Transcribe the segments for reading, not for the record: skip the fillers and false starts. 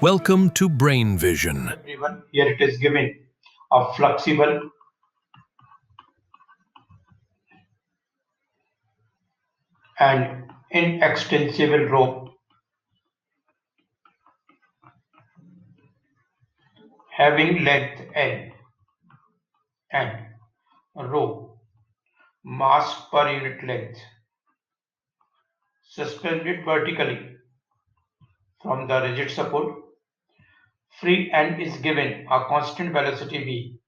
Welcome to Brain Vision. Everyone, here it is given a flexible and inextensible rope having length L and rho mass per unit length suspended vertically from the rigid support. Free end is given a constant velocity v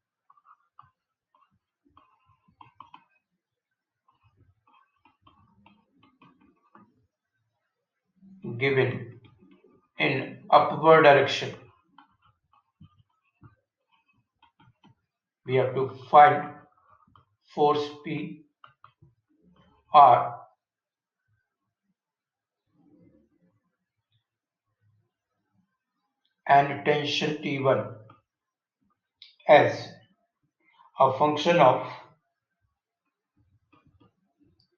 given in upward direction. We have to find force P R and tension T1 as a function of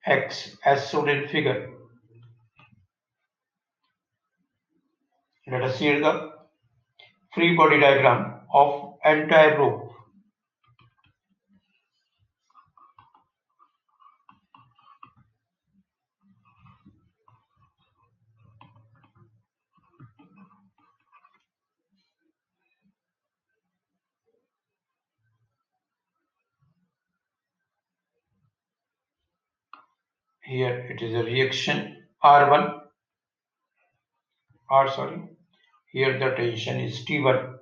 x as shown in figure. Let us see the free body diagram of entire rope. Here it is a reaction R1, Here the tension is T1.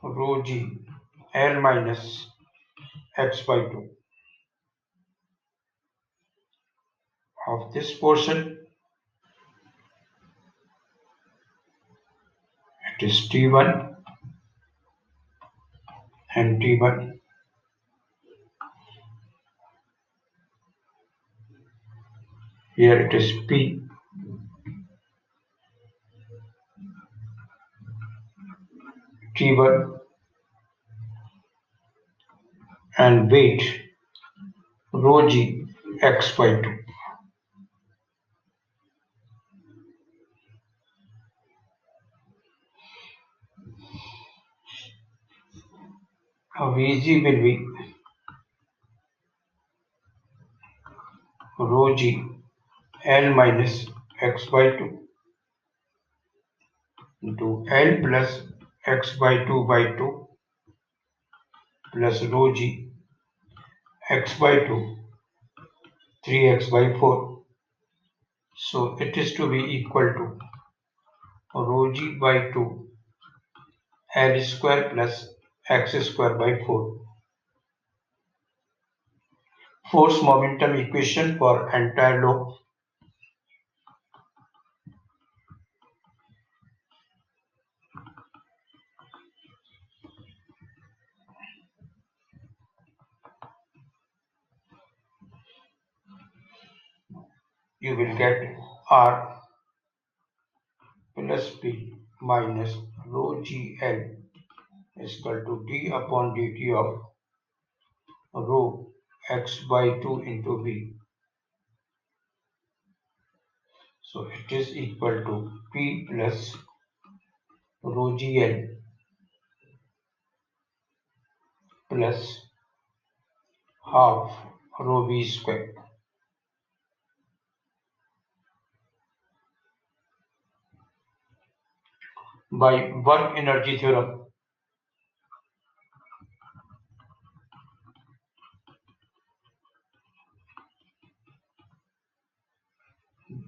Rho G L minus x by 2 of this portion. It is T1 and T1. Here it is P T1 and weight rho G x by 2. Vg will be rho G L minus x by 2 into L plus x by 2 plus rho G x by 2 3x by 4. So it is to be equal to rho G by 2 L square plus x square by 4. Force momentum equation for entire loop. You will get R plus P minus rho GL is equal to d upon dt of rho x by 2 into V. So it is equal to P plus rho GL plus half rho V square. By work energy theorem,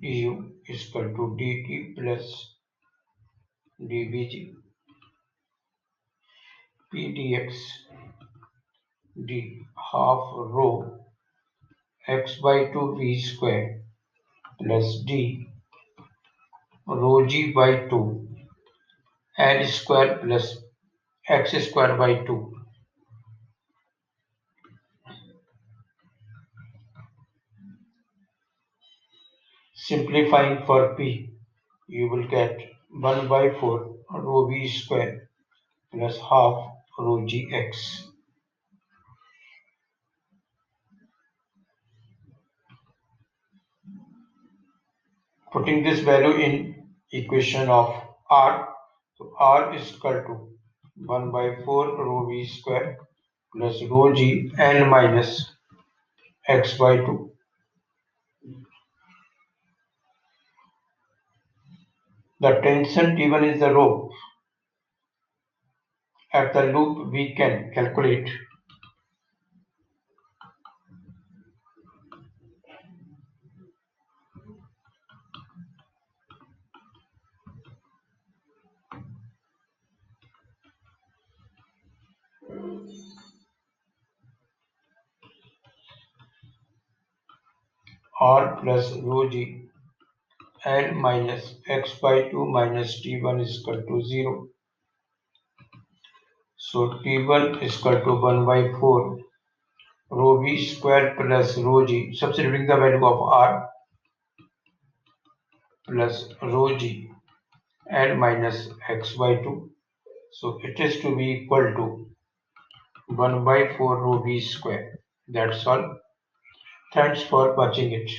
du is equal to dt plus dvg p dx d half rho x by 2 v square plus d rho g by 2 L square plus x square by 2. Simplifying for P, you will get 1 by 4 rho V square plus half rho gx. Putting this value in equation of r, so r is equal to 1 by 4 rho v square plus rho g n minus x by 2. The tension T1 is the rope at the loop we can calculate r plus rho g n minus x by 2 minus T1 is equal to 0. So T1 is equal to 1 by 4 rho v square plus rho g, substituting the value of r plus rho g n minus x by 2. So it is to be equal to 1 by 4 rho v square. That's all. Thanks for watching it.